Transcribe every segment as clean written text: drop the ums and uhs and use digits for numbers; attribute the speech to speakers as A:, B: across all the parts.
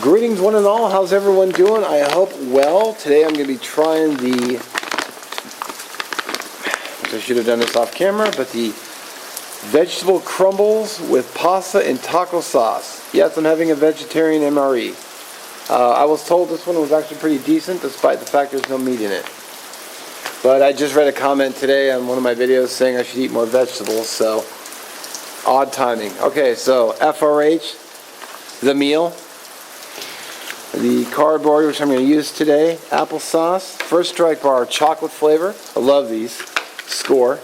A: Greetings one and all, how's everyone doing? I hope well. Today I'm going to be trying the, I should have done this off camera, but the vegetable crumbles with pasta and taco sauce. Yes, I'm having a vegetarian MRE. I was told this one was actually pretty decent despite the fact there's no meat in it. But I just read a comment today on one of my videos saying I should eat more vegetables, so odd timing. Okay, so FRH, the meal. The cardboard, which I'm going to use today, applesauce, First Strike bar, chocolate flavor. I love these. Score.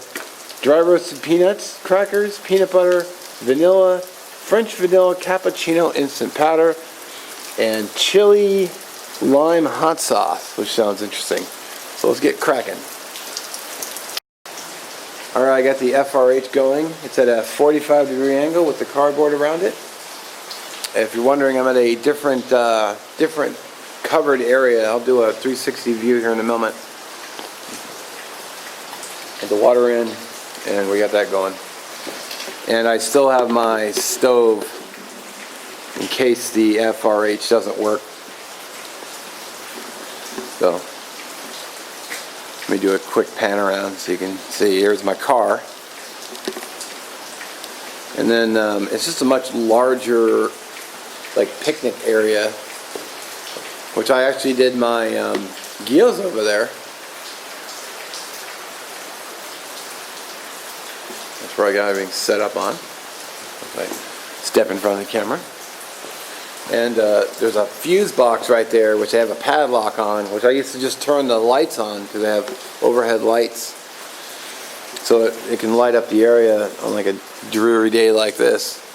A: Dry roasted peanuts, crackers, peanut butter, vanilla, French vanilla cappuccino instant powder, and chili lime hot sauce, which sounds interesting. So let's get cracking. Alright, I got the FRH going. It's at a 45-degree angle with the cardboard around it. If you're wondering, I'm at a different covered area. I'll do a 360 view here in a moment. Get the water in, and we got that going. And I still have my stove in case the FRH doesn't work. So, let me do a quick pan around so you can see. Here's my car. And then it's just a much larger picnic area, which I actually did my gyoza over there. That's where I got everything set up on. If I step in front of the camera. And there's a fuse box right there, which I have a padlock on, which I used to just turn the lights on because I have overhead lights. So it can light up the area on like a dreary day like this.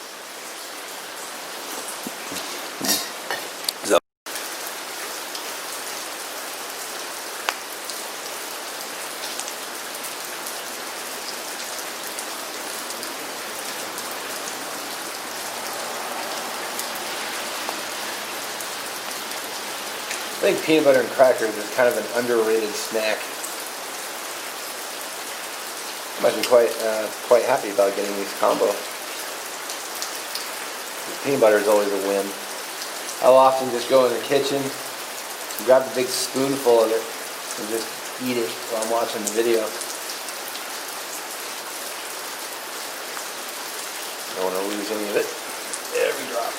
A: I think peanut butter and crackers is kind of an underrated snack. I've been quite happy about getting these combo. The peanut butter is always a win. I'll often just go in the kitchen, grab a big spoonful of it, and just eat it while I'm watching the video. Don't want to lose any of it. Every drop.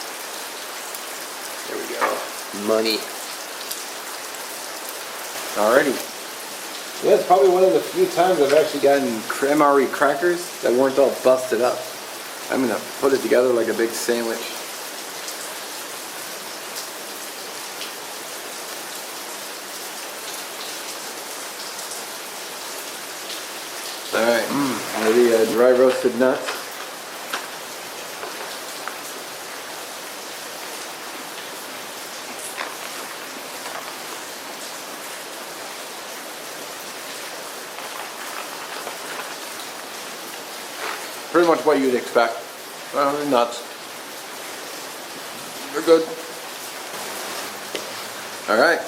A: There we go. Money. Alrighty. Yeah, it's probably one of the few times I've actually gotten MRE crackers that weren't all busted up. I'm going to put it together like a big sandwich. Alright, the dry roasted nuts. Pretty much what you'd expect. They're nuts. They're good. Alright.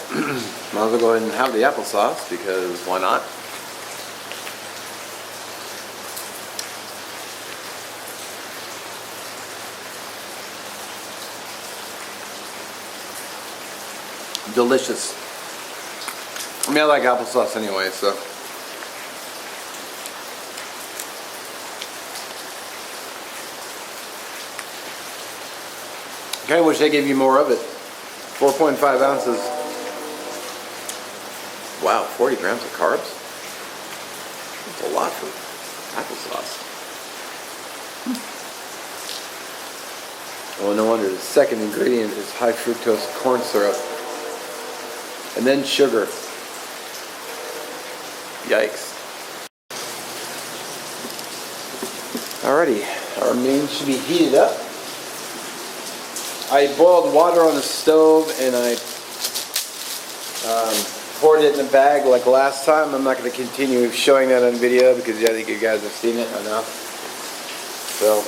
A: Might as well go ahead and have the applesauce because why not? Delicious. I mean, I like applesauce anyway, so. I kind of wish they gave you more of it. 4.5 ounces. Wow, 40 grams of carbs? That's a lot for applesauce. Oh, no wonder. The second ingredient is high fructose corn syrup. And then sugar. Yikes. Alrighty, our main should be heated up. I boiled water on the stove and I poured it in a bag like last time. I'm not going to continue showing that on video because I think you guys have seen it enough. So,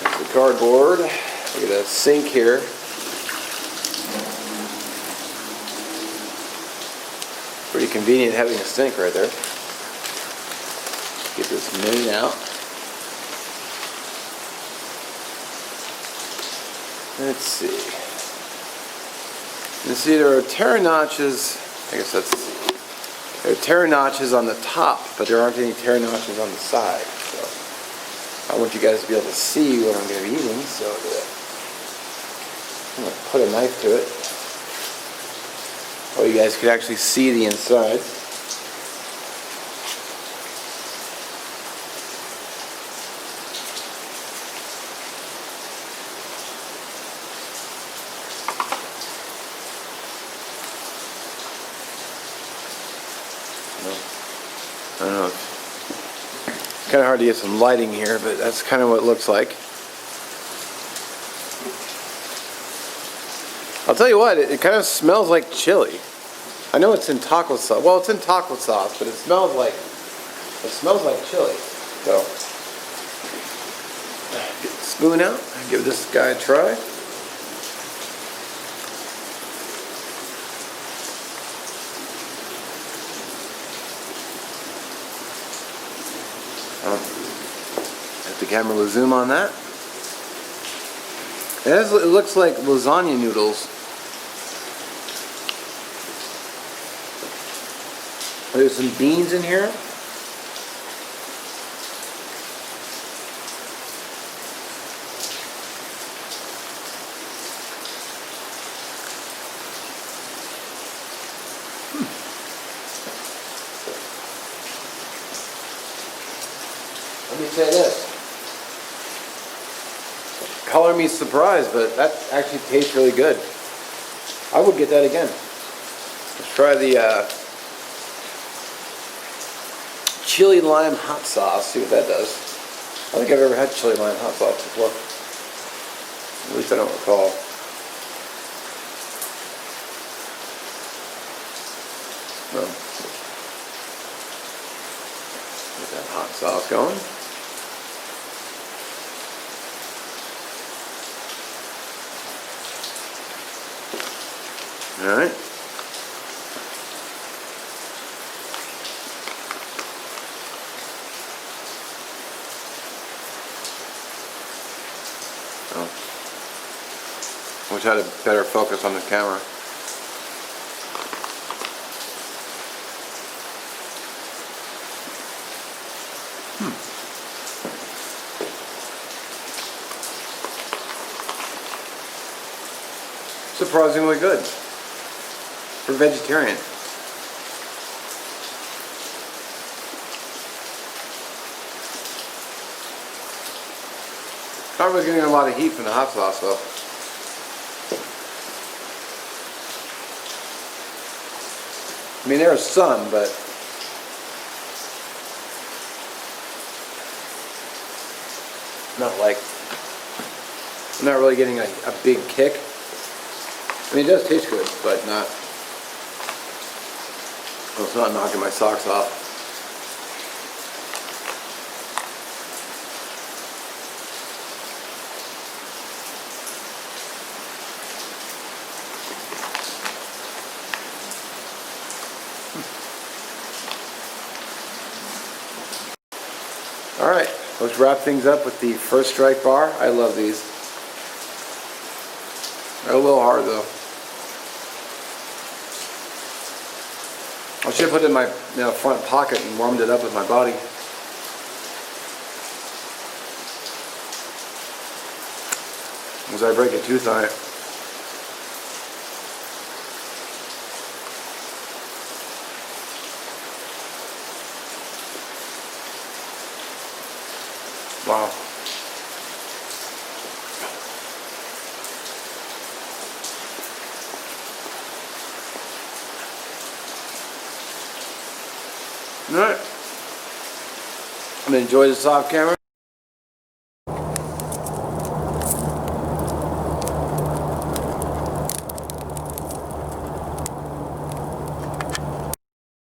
A: there's the cardboard. We got a sink here. Pretty convenient having a sink right there. Get this main out. Let's see. You see there are tear notches. I guess that's. There are tear notches on the top, but there aren't any tear notches on the side. So I want you guys to be able to see what I'm going to be eating. So I'm going to put a knife to it. Oh, you guys could actually see the inside. I don't know. It's kind of hard to get some lighting here, but that's kind of what it looks like. I'll tell you what, it kind of smells like chili. I know it's in taco sauce. Well, it's in taco sauce, but it smells like chili. So, get the spoon out and give this guy a try. If the camera will zoom on that. It looks like lasagna noodles. There's some beans in here. Let me say this. Color me surprised, but that actually tastes really good. I would get that again. Let's try the chili lime hot sauce. See what that does. I don't think I've ever had chili lime hot sauce before. At least I don't recall. No. Get that hot sauce going. All right. Oh. Wish I had a better focus on the camera. Surprisingly good for vegetarian. Not really getting a lot of heat from the hot sauce though. I mean, there's some, but not like, I'm not really getting a big kick. I mean, it does taste good, but not, well, it's not knocking my socks off. All right, let's wrap things up with the First Strike bar. I love these. They're a little hard though. I should have put it in my front pocket and warmed it up with my body. As I break a tooth on it. Wow. All right. I'm going to enjoy this off camera.